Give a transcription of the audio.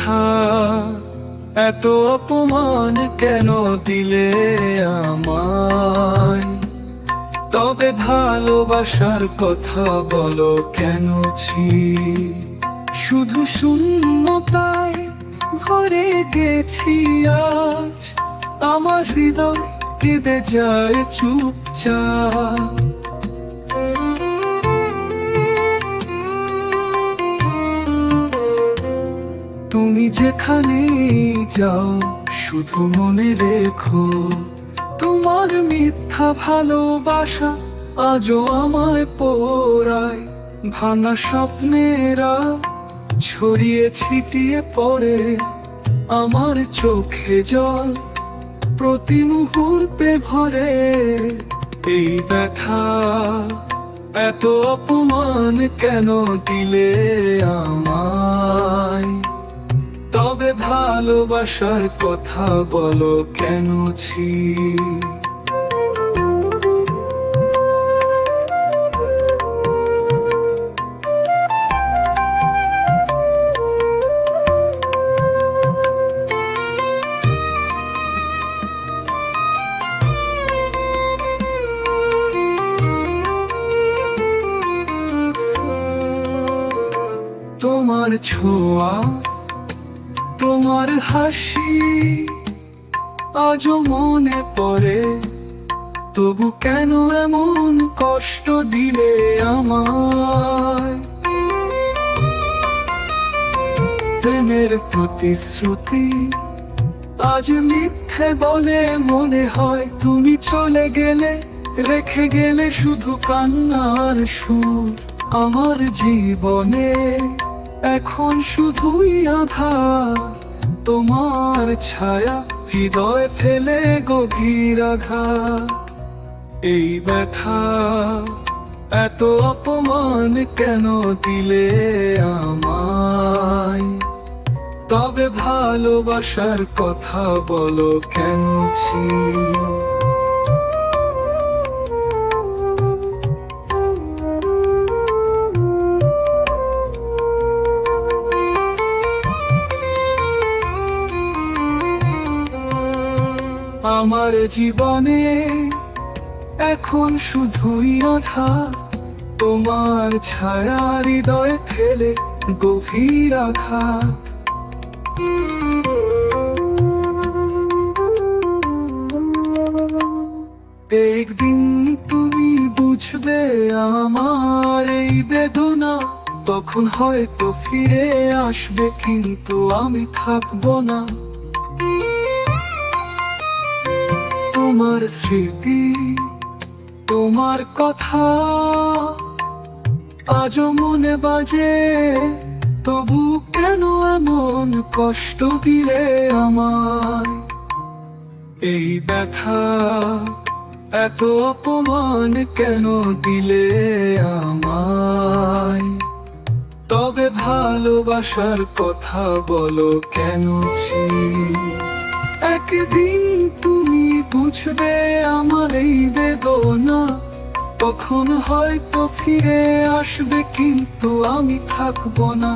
ব্যথা, এত অপমান কেন দিলে আমায়? তবে ভালোবাসার কথা বলো কেন ছি? শুধু শূন্যতায় ভরে গেছি আজ, আমার হৃদয় কেঁদে যায় চুপচাপ। তুমি যেখানে যাও শুধু মনে রেখো, তোমার মিথ্যা ভালোবাসা আজও আমায় পোড়ায়। ভাঙা স্বপ্নেরা ছড়িয়ে ছিটিয়ে পড়ে, আমার চোখে জল প্রতি মুহূর্তে ভরে। এই ব্যথা, এত অপমান কেন দিলে আমায়? তবে ভালোবাসার কথা বলো কেন ছি? তোমার ছোঁয়া, তোমার হাসি আজও মনে পড়ে, তবু কেন এমন কষ্ট দিলে আমায়? প্রেমের প্রতিশ্রুতি আজ মিথ্যে বলে মনে হয়। তুমি চলে গেলে রেখে গেলে শুধু কান্নার সুর। আমার জীবনে এখন শুধুই আধার, তোমার ছায়া হৃদয় ফেলে গভীর আঘাত। এই ব্যথা, এত অপমান কেন দিলে আমায়? তবে ভালোবাসার কথা বলো কেন ছি? আমার জীবনে এখন শুধুই আধার, তোমার ছায়া হৃদয়ে ফেলে গভীর আঘাত। একদিন তুমি বুঝবে আমার এই বেদনা, তখন হয়তো ফিরে আসবে, কিন্তু আমি থাকবো না। তোমার স্মৃতি, তোমার কথা আজও মনে বাজে, তবু কেন এমন কষ্ট দিলে আমায়? এই ব্যথা, এত অপমান কেন দিলে আমায়? তবে ভালোবাসার কথা বলো কেন ছি? একদিন তুমি বুঝবে আমার এই বেদনা, তখন হয়তো ফিরে আসবে, কিন্তু আমি থাকবো না।